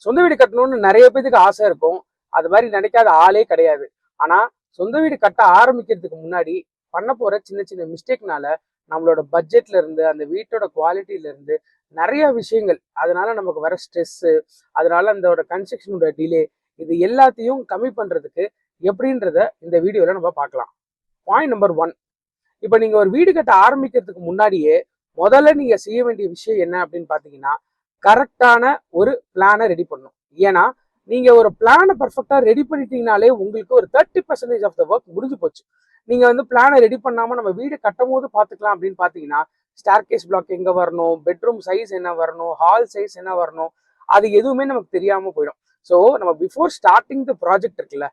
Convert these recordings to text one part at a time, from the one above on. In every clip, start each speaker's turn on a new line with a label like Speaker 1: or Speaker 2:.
Speaker 1: சொந்த வீடு கட்டணும்னு நிறைய பேருக்கு ஆசை இருக்கும். அது மாதிரி நினைக்காத ஆளே கிடையாது. ஆனா சொந்த வீடு கட்ட ஆரம்பிக்கிறதுக்கு முன்னாடி பண்ண போற சின்ன சின்ன மிஸ்டேக்னால நம்மளோட பட்ஜெட்ல இருந்து அந்த வீட்டோட குவாலிட்டியில இருந்து நிறைய விஷயங்கள், அதனால நமக்கு வர ஸ்ட்ரெஸ், அதனால அந்த கன்ஸ்ட்ரக்ஷனோட டிலே, இது எல்லாத்தையும் கம்மி பண்றதுக்கு எப்படின்றத இந்த வீடியோல நம்ம பார்க்கலாம். Point number 1. இப்போ நீங்க ஒரு வீடு கட்ட ஆரம்பிக்கிறதுக்கு முன்னாடியே முதல்ல நீங்க செய்ய வேண்டிய விஷயம் என்ன அப்படின்னு பாத்தீங்கன்னா, கரெக்டான ஒரு பிளானை ரெடி பண்ணணும். ஏன்னா நீங்க ஒரு பிளானை பர்ஃபெக்டா ரெடி பண்ணிட்டீங்கனாலே உங்களுக்கு ஒரு 30% ஆஃப் த ஒர்க் முடிஞ்சு போச்சு. நீங்க பிளானை ரெடி பண்ணாம நம்ம வீடு கட்டும் போது பாத்துக்கலாம் அப்படின்னு பாத்தீங்கன்னா, ஸ்டார்கேஸ் பிளாக் எங்க வரணும், பெட்ரூம் சைஸ் என்ன வரணும், ஹால் சைஸ் என்ன வரணும், அது எதுவுமே நமக்கு தெரியாம போயிடும். ஸோ நம்ம பிஃபோர் ஸ்டார்டிங் த ப்ராஜெக்ட் இருக்குல்ல,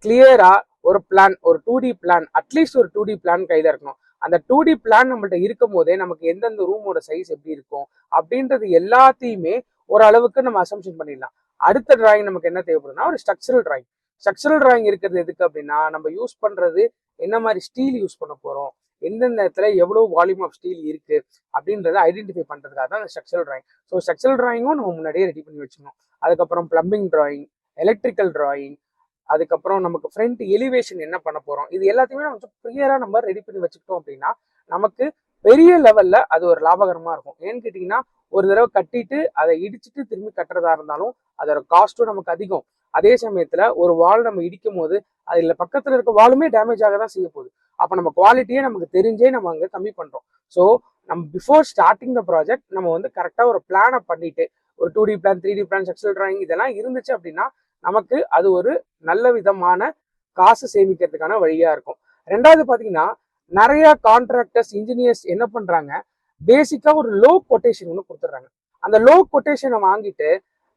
Speaker 1: கிளியரா ஒரு பிளான், ஒரு 2D பிளான், அட்லீஸ்ட் ஒரு 2D பிளான் கையில இருக்கணும். அந்த 2D பிளான் நம்மள்ட்ட இருக்கும் போதே நமக்கு எந்தெந்த ரூமோட சைஸ் எப்படி இருக்கும் அப்படின்றது எல்லாத்தையுமே ஓரளவுக்கு நம்ம அசம்ஷன் பண்ணிடலாம். அடுத்த டிராயிங் நமக்கு என்ன தேவைப்படுதுன்னா ஒரு ஸ்ட்ரக்சரல் டிராயிங். ஸ்ட்ரக்சரல் டிராயிங் இருக்கிறது எதுக்கு அப்படின்னா, நம்ம யூஸ் பண்றது என்ன மாதிரி ஸ்டீல் யூஸ் பண்ண போறோம், எந்தெந்த இடத்துல எவ்வளவு வால்யூம் ஆஃப் ஸ்டீல் இருக்கு அப்படின்றத ஐடென்டிஃபை பண்றதுக்காக தான் அந்த ஸ்ட்ரக்சரல் டிராயிங். ஸோ ஸ்ட்ரக்சரல் டிராயிங்கும் நம்ம முன்னாடியே ரெடி பண்ணி வச்சுக்கணும். அதுக்கப்புறம் பிளம்பிங் டிராயிங், எலக்ட்ரிக்கல் டிராயிங், அதுக்கப்புறம் நமக்கு ஃப்ரண்ட் எலிவேஷன் என்ன பண்ண போறோம், இது எல்லாத்தையுமே நம்ம கிளியரா நம்ம ரெடி பண்ணி வச்சுக்கிட்டோம் அப்படின்னா நமக்கு பெரிய லெவல்ல அது ஒரு லாபகரமா இருக்கும். ஏன்னு கேட்டீங்கன்னா, ஒரு தடவை கட்டிட்டு அதை இடிச்சுட்டு திரும்பி கட்டுறதா இருந்தாலும் அதோட காஸ்ட்டும் நமக்கு அதிகம். அதே சமயத்துல ஒரு வால் நம்ம இடிக்கும் போது அதுல பக்கத்துல இருக்க வாலுமே டேமேஜ் ஆக தான் செய்ய போகுது. அப்ப நம்ம குவாலிட்டியே நமக்கு தெரிஞ்சே நம்ம அங்க கம்மி பண்றோம். ஸோ நம்ம பிஃபோர் ஸ்டார்டிங் த ப்ராஜெக்ட் நம்ம கரெக்டா ஒரு பிளானை பண்ணிட்டு, ஒரு 2D plan, 3D plan, structural drawing இதெல்லாம் இருந்துச்சு அப்படின்னா நமக்கு அது ஒரு நல்ல விதமான காசு சேமிக்கிறதுக்கான வழியா இருக்கும். ரெண்டாவது பாத்தீங்கன்னா, நிறைய கான்ட்ராக்டர்ஸ், இன்ஜினியர்ஸ் என்ன பண்றாங்க, பேசிக்கா ஒரு லோ கொட்டேஷன் ஒன்று கொடுத்துட்றாங்க. அந்த லோ கொட்டேஷனை வாங்கிட்டு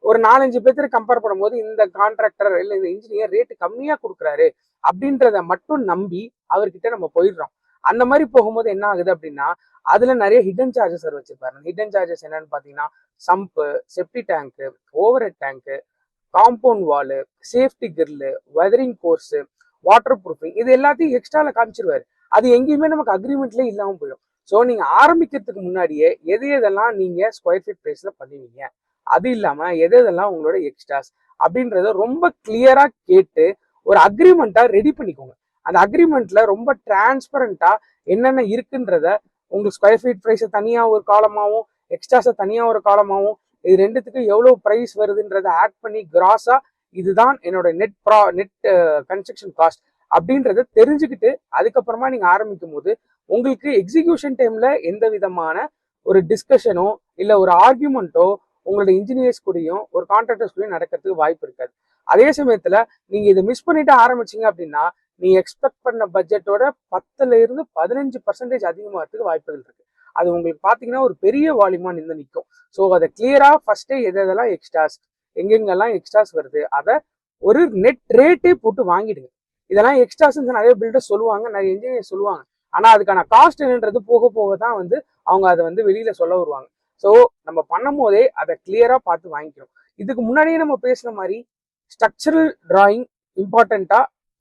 Speaker 1: ஒரு 4-5 பேர்த்து கம்பேர் பண்ணும்போது இந்த கான்ட்ராக்டர் இல்லை இந்த இன்ஜினியர் ரேட்டு கம்மியா கொடுக்குறாரு அப்படின்றத மட்டும் நம்பி அவர்கிட்ட நம்ம போயிடுறோம். அந்த மாதிரி போகும்போது என்ன ஆகுது அப்படின்னா, அதுல நிறைய ஹிடன் சார்ஜஸ் வச்சிருப்பாரு. ஹிடன் சார்ஜஸ் என்னன்னு பாத்தீங்கன்னா, sump, septic tank, overhead tank, compound wall, safety grill, weathering course, water proofing, இது எல்லாத்தையும் எக்ஸ்ட்ரால காமிச்சிருவாரு. அது எங்கேயுமே நமக்கு அக்ரிமெண்ட்லேயே இல்லாம போயிடும். ஸோ நீங்க ஆரம்பிக்கிறதுக்கு முன்னாடியே எது எதெல்லாம் நீங்க ஸ்கொயர் ஃபீட் பிரைஸ்ல பண்ணுவீங்க, அது இல்லாம எது எதெல்லாம் உங்களோட எக்ஸ்ட்ராஸ் அப்படின்றத ரொம்ப கிளியரா கேட்டு ஒரு அக்ரிமெண்ட்டா ரெடி பண்ணிக்கோங்க. அந்த அக்ரிமெண்ட்ல ரொம்ப டிரான்ஸ்பரண்டா என்னென்ன இருக்குன்றத, உங்களுக்கு ஸ்கொயர் ஃபீட் பிரைஸை தனியா ஒரு காலமாகவும் எக்ஸ்ட்ராஸை தனியா ஒரு காலமாகவும், இது ரெண்டுத்துக்கும் எவ்வளவு பிரைஸ் வருதுன்றத ஆட் பண்ணி கிராஸா இதுதான் என்னோட நெட் கன்ஸ்ட்ரக்ஷன் காஸ்ட் அப்படின்றத தெரிஞ்சுக்கிட்டு அதுக்கப்புறமா நீங்க ஆரம்பிக்கும் போது உங்களுக்கு எக்ஸிகியூஷன் டைம்ல எந்த விதமான ஒரு டிஸ்கஷனோ இல்ல ஒரு ஆர்கியூமெண்ட்டோ உங்களோட இன்ஜினியர்ஸ் கூடயும் ஒரு கான்ட்ராக்டர்ஸ் கூடயும் நடக்கிறதுக்கு வாய்ப்பு இருக்காது. அதே சமயத்துல நீங்க இதை மிஸ் பண்ணிட்டு ஆரம்பிச்சீங்க அப்படின்னா, நீங்க எக்ஸ்பெக்ட் பண்ண பட்ஜெட்டோட 10% அதிகமாகிறதுக்கு வாய்ப்புகள் இருக்கு. அது உங்களுக்கு பாத்தீங்கன்னா ஒரு பெரிய வால்யூமா நிற்கும். ஸோ அதை கிளியரா ஃபர்ஸ்டே எதெல்லாம் எக்ஸ்ட்ராஸ், எங்கெங்கெல்லாம் எக்ஸ்ட்ராஸ் வருது அதை ஒரு நெட் ரேட்டே போட்டு வாங்கிடுங்க. இதெல்லாம் எக்ஸ்ட்ராஸ் நிறைய பில்டர்ஸ் சொல்லுவாங்க, நிறைய இன்ஜினியர் சொல்லுவாங்க. ஆனா அதுக்கான காஸ்ட் என்னன்றது போக போக தான் அவங்க அதை வெளியில சொல்ல வருவாங்க. ஸோ நம்ம பண்ணும் போதே அதை கிளியரா பார்த்து வாங்கிக்கணும். இதுக்கு முன்னாடியே நம்ம பேசுன மாதிரி ஸ்ட்ரக்சரல் டிராயிங் இம்பார்ட்டண்டா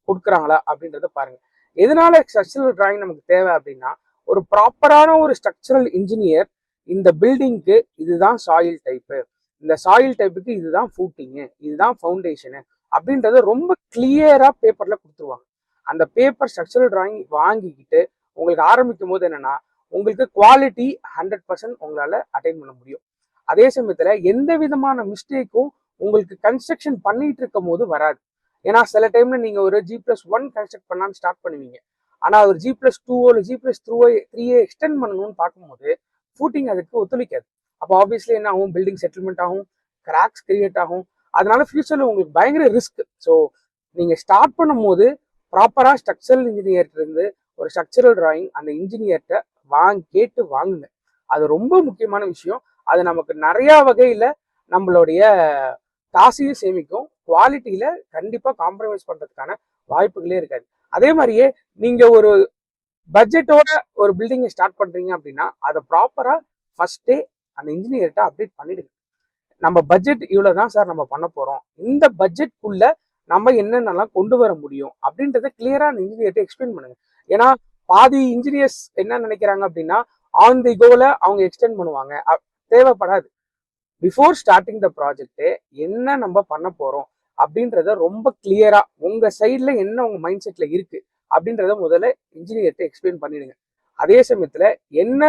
Speaker 1: கொடுக்குறாங்களா அப்படின்றத பாருங்க. எதனால ஸ்ட்ரக்சரல் டிராயிங் நமக்கு தேவை அப்படின்னா, ஒரு ப்ராப்பரான ஒரு ஸ்ட்ரக்சரல் இன்ஜினியர் இந்த பில்டிங்க்கு இதுதான் சாயில் டைப்பு, இந்த சாயில் டைப்புக்கு இதுதான் ஃபூட்டிங்கு, இதுதான் ஃபவுண்டேஷனு அப்படின்றத ரொம்ப கிளியரா பேப்பர்ல கொடுத்துருவாங்க. அந்த பேப்பர் ஸ்ட்ரக்சரல் டிராயிங் வாங்கிக்கிட்டு உங்களுக்கு ஆரம்பிக்கும் போது என்னன்னா, உங்களுக்கு குவாலிட்டி 100% உங்களால அட்டைன் பண்ண முடியும். அதே சமயத்துல எந்த விதமான மிஸ்டேக்கும் உங்களுக்கு கன்ஸ்ட்ரக்ஷன் பண்ணிட்டு இருக்கும் போது வராது. ஏன்னா சில டைம்ல நீங்க ஒரு G+1 கன்ஸ்ட்ரக்ட் பண்ணலான்னு ஸ்டார்ட் பண்ணுவீங்க. ஆனா ஒரு G+2 இல்லை G+3 எக்ஸ்டெண்ட் பண்ணணும்னு பார்க்கும்போது ஃபூட்டிங் அதுக்கு ஒத்துழைக்காது. அப்போ ஆப்வியஸ்லி என்ன ஆகும், பில்டிங் செட்டில்மெண்ட் ஆகும், கிராக்ஸ் கிரியேட் ஆகும். அதனால ஃபியூச்சர்ல உங்களுக்கு பயங்கர ரிஸ்க். ஸோ நீங்க ஸ்டார்ட் பண்ணும்போது ப்ராப்பரா ஸ்ட்ரக்சரல் இன்ஜினியர்கிட்ட இருந்து ஒரு ஸ்ட்ரக்சரல் டிராயிங் அந்த இன்ஜினியர்கிட்ட கேட்டு வாங்குங்க. அது ரொம்ப முக்கியமான விஷயம். அது நமக்கு நிறைய வகையில நம்மளுடைய காசையும் சேமிக்கும், குவாலிட்டியில கண்டிப்பா காம்ப்ரமைஸ் பண்றதுக்கான வாய்ப்புகளே இருக்காது. அதே மாதிரியே நீங்க ஒரு பட்ஜெட்டோட ஒரு பில்டிங்கை ஸ்டார்ட் பண்றீங்க அப்படின்னா அதை ப்ராப்பரா ஃபர்ஸ்டே அந்த இன்ஜினியர்கிட்ட அப்டேட் பண்ணிடுங்க. நம்ம பட்ஜெட் இவ்வளவுதான் சார் நம்ம பண்ண போறோம், இந்த பட்ஜெட்குள்ள நம்ம என்னென்னலாம் கொண்டு வர முடியும் அப்படின்றத கிளியரா அந்த இன்ஜினியர்கிட்ட எக்ஸ்பிளைன் பண்ணுங்க. ஏன்னா பாதி இன்ஜினியர்ஸ் என்ன நினைக்கிறாங்க அப்படின்னா, ஆன் தி கோல அவங்க எக்ஸ்டெண்ட் பண்ணுவாங்க, தேவைப்படாது. பிஃபோர் ஸ்டார்டிங் த ப்ராஜெக்ட் என்ன நம்ம பண்ண போறோம் அப்படின்றத ரொம்ப கிளியரா உங்க சைட்ல என்ன உங்க மைண்ட் செட்ல இருக்கு அப்படின்றத முதல்ல இன்ஜினியர்கிட்ட எக்ஸ்பிளைன் பண்ணிடுங்க. அதே சமயத்துல என்ன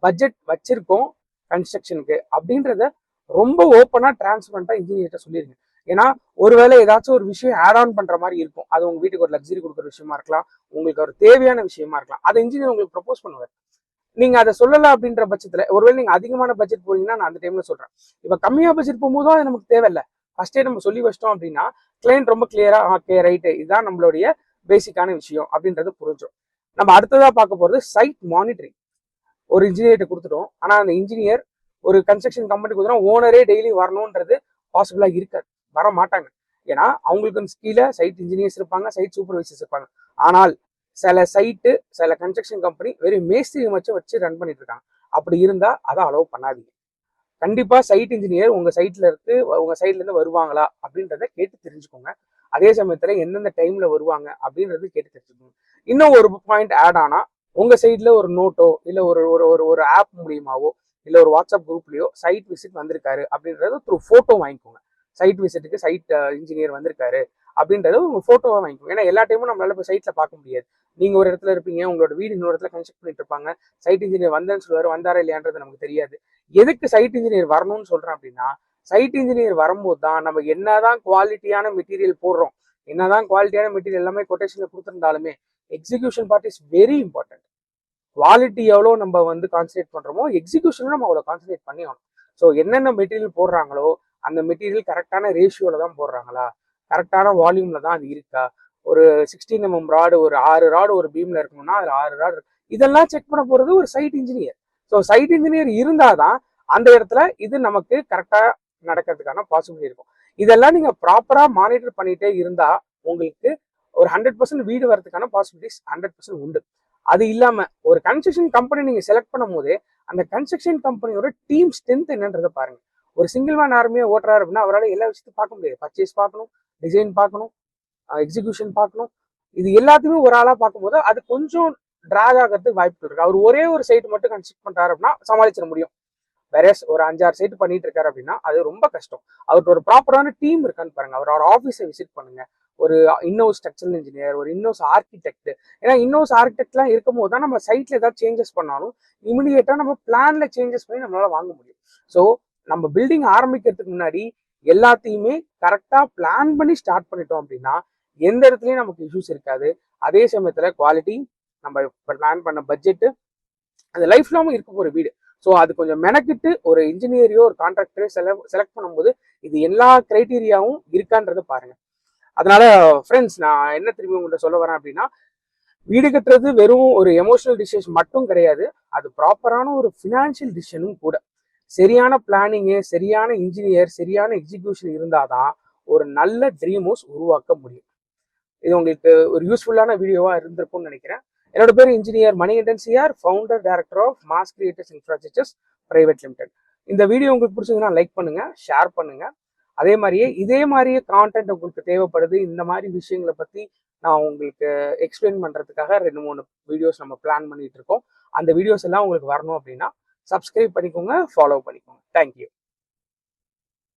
Speaker 1: பட்ஜெட் வச்சிருக்கோம் கன்ஸ்ட்ரக்ஷனுக்கு அப்படின்றத ரொம்ப ஓப்பனா டிரான்ஸ்பரண்டா இன்ஜினியர்கிட்ட சொல்லிருங்க. ஏன்னா ஒருவேளை ஏதாச்சும் ஒரு விஷயம் ஆட் ஆன் பண்ற மாதிரி இருக்கும். அது உங்க வீட்டுக்கு ஒரு லக்ஸரி கொடுக்குற விஷயமா இருக்கலாம், உங்களுக்கு ஒரு தேவையான விஷயமா இருக்கலாம். அதை இன்ஜினியர் உங்களுக்கு ப்ரப்போஸ் பண்ணுவார். நீங்க அதை சொல்லல அப்படின்ற பட்சத்துல ஒருவேளை நீங்க அதிகமான பட்ஜெட் போறீங்கன்னா நான் அந்த டைம்ல சொல்றேன். இப்ப கம்மியா பட்ஜெட் போகும்போதும் அது நமக்கு தேவையில்ல. ஃபர்ஸ்டே நம்ம சொல்லி வச்சிட்டோம் அப்படின்னா கிளைண்ட் ரொம்ப கிளியரா ஓகே ரைட்டு இதுதான் நம்மளுடைய பேசிக்கான விஷயம் அப்படின்றது புரிஞ்சிடும். நம்ம அடுத்ததா பார்க்க போறது சைட் மானிட்டரிங். ஒரு இன்ஜினியர்கிட்ட கொடுத்துட்டோம், ஆனா அந்த இன்ஜினியர் ஒரு கன்ஸ்ட்ரக்ஷன் கம்பெனி கொடுத்துட்டோம், ஓனரே டெய்லி வரணும்ன்றது பாசிபிளா இருக்காது, வர மாட்டாங்க. ஏன்னா அவங்களுக்கு கீழே சைட் இன்ஜினியர்ஸ் இருப்பாங்க, சைட் சூப்பர்வைசர்ஸ் இருப்பாங்க. ஆனால் சில சைட்டு சில கன்ஸ்ட்ரக்ஷன் கம்பெனி வெறும் மேஸ்திரி வச்சு ரன் பண்ணிட்டு இருக்காங்க. அப்படி இருந்தா அதை அலோவ் பண்ணாதீங்க. கண்டிப்பா சைட் இன்ஜினியர் உங்க சைட்ல இருந்து வருவாங்களா அப்படின்றத கேட்டு தெரிஞ்சுக்கோங்க. அதே சமயத்துல எந்தெந்த டைம்ல வருவாங்க அப்படின்றது கேட்டு தெரிஞ்சுக்கோங்க. இன்னும் ஒரு பாயிண்ட் ஆட் ஆனா உங்க சைட்ல ஒரு நோட்டோ இல்ல ஒரு ஒரு ஒரு ஒரு ஆப் மூலியமாவோ இல்ல ஒரு வாட்ஸ்அப் குரூப்லயோ சைட் விசிட் வந்திருக்காரு அப்படின்றது த்ரூ போட்டோ வாங்கிக்கோங்க. சைட் விசிட்டுக்கு சைட் இன்ஜினியர் வந்திருக்காரு அப்படின்றது உங்க போட்டோவா வாங்கிக்கோங்க. ஏன்னா எல்லா டைமும் நம்மளால இப்போ சைட்ல பார்க்க முடியாது. நீங்க ஒரு இடத்துல இருப்பீங்க, உங்களோட வீடு இன்னொரு இடத்துல கன்ஸ்ட்ரக்ட் பண்ணிட்டு இருப்பாங்க, சைட் இன்ஜினியர் வந்தேன்னு சொல்லுவாரு, வந்தாரா இல்லையான்றது நமக்கு தெரியாது. எதுக்கு சைட் இன்ஜினியர் வரணும்னு சொல்றேன் அப்படின்னா சைட் இன்ஜினியர் வரும்போது தான் நம்ம என்னதான் குவாலிட்டியான மெட்டீரியல் போடுறோம், என்னதான் குவாலிட்டியான மெட்டீரியல் எல்லாமே கொட்டேஷன்ல கொடுத்துருந்தாலுமே execution part is very important. Quality எவ்வளோ நம்ம கான்சன்ட்ரேட் பண்றோமோ எக்ஸிகியூஷனும் நம்ம அவ்வளோ கான்சன்ட்ரேட் பண்ணி ஆகணும். ஸோ என்னென்ன மெட்டீரியல் போடுறாங்களோ அந்த மெட்டீரியல் கரெக்டான ரேஷியோல தான் போடுறாங்களா, கரெக்டான வால்யூம்ல தான் அது இருக்கா. ஒரு 16 mm ராடு, ஒரு 6 ராடு ஒரு பீம்ல இருக்கணும்னா அதுல 6 ராடு இதெல்லாம் செக் பண்ண போறது ஒரு site engineer. So site engineer இருந்தாதான் அந்த இடத்துல இது நமக்கு கரெக்டா நடக்கிறதுக்கான பாசிபிலிட்டி இருக்கும். இதெல்லாம் நீங்க ப்ராப்பரா மானிட்டர் பண்ணிட்டே இருந்தா உங்களுக்கு ஒரு 100% வீடு வரதுக்கான பாசிபிலிட்டிஸ் 100% உண்டு. அது இல்லாம ஒரு கன்ஸ்ட்ரக்ஷன் கம்பெனி நீங்க செலக்ட் பண்ணும் போதே அந்த கன்ஸ்ட்ரக்ஷன் கம்பெனியோட டீம் ஸ்ட்ரென்த் என்னன்றதை பாருங்க. ஒரு சிங்கிள் மேன் ஆர்மியா ஓட்டுறாரு அப்படின்னா அவரால் எல்லா விஷயத்தையும் பார்க்க முடியாது. பர்ச்சேஸ் பார்க்கணும், டிசைன் பார்க்கணும், எக்ஸிகியூஷன் பார்க்கணும். இது எல்லாத்தையுமே ஒரு ஆளா பார்க்கும்போது அது கொஞ்சம் டிராக் ஆகிறதுக்கு வாய்ப்பு இருக்கு. அவர் ஒரே ஒரு சைட் மட்டும் கன்ஸ்ட்ரக்ட் பண்றாரு அப்படின்னா சமாளிச்சிட முடியும். வேற ஒரு 5-6 சைட் பண்ணிட்டு இருக்காரு அப்படின்னா அது ரொம்ப கஷ்டம். அவருக்கு ஒரு ப்ராப்பரான டீம் இருக்கான்னு பாருங்க. அவரோட ஆஃபீஸை விசிட் பண்ணுங்க. ஒரு இன்னோஸ் ஸ்ட்ரக்சரல் இன்ஜினியர், ஒரு இன்னோஸ் ஆர்கிடெக்ட். ஏன்னா இன்னோஸ் ஆர்கிடெக்ட்லாம் இருக்கும் போது தான் நம்ம சைட்ல ஏதாவது சேஞ்சஸ் பண்ணாலும் இமிடியேட்டா நம்ம பிளான்ல சேஞ்சஸ் பண்ணி நம்மளால வாங்க முடியும். ஸோ நம்ம பில்டிங் ஆரம்பிக்கிறதுக்கு முன்னாடி எல்லாத்தையுமே கரெக்டா பிளான் பண்ணி ஸ்டார்ட் பண்ணிட்டோம் அப்படின்னா எந்த இடத்துலயும் நமக்கு இஷ்யூஸ் இருக்காது. அதே சமயத்துல குவாலிட்டி, நம்ம பிளான் பண்ண பட்ஜெட், அது லைஃப் லாங் இருக்க போற வீடு. ஸோ அது கொஞ்சம் மெனக்கிட்டு ஒரு இன்ஜினியரையோ ஒரு கான்ட்ராக்டரையோ செலக்ட் பண்ணும்போது இது எல்லா கிரைட்டீரியாவும் இருக்கான்றத பாருங்க. அதனால ஃப்ரெண்ட்ஸ் நான் என்ன திரும்பி உங்கள்கிட்ட சொல்ல வரேன் அப்படின்னா வீடு கட்டுறது வெறும் ஒரு எமோஷனல் டிசிஷன் மட்டும் கிடையாது, அது ப்ராப்பரான ஒரு ஃபினான்ஷியல் டிசிஷனும் கூட. சரியான பிளானிங்கு, சரியான இன்ஜினியர், சரியான எக்ஸிகியூஷன் இருந்தாதான் ஒரு நல்ல ட்ரீம் ஹவுஸ் உருவாக்க முடியும். இது உங்களுக்கு ஒரு யூஸ்ஃபுல்லான வீடியோவா இருந்திருக்கும்னு நினைக்கிறேன். என்னோட பேர் engineer Manikandan CR, founder director of Mass Creators Infrastructures Private Limited. இந்த வீடியோ உங்களுக்கு பிடிச்சதுன்னா லைக் பண்ணுங்க, ஷேர் பண்ணுங்க. அதே மாதிரியே கான்டென்ட் உங்களுக்கு தேவைப்படுது, இந்த மாதிரி விஷயங்களை பத்தி நான் உங்களுக்கு எக்ஸ்பிளைன் பண்றதுக்காக 2-3 வீடியோஸ் நம்ம பிளான் பண்ணிட்டு இருக்கோம். அந்த வீடியோஸ் எல்லாம் உங்களுக்கு வரணும் அப்படின்னா சப்ஸ்கிரைப் பண்ணிக்கோங்க, ஃபாலோ பண்ணிக்கோங்க. தேங்க்யூ.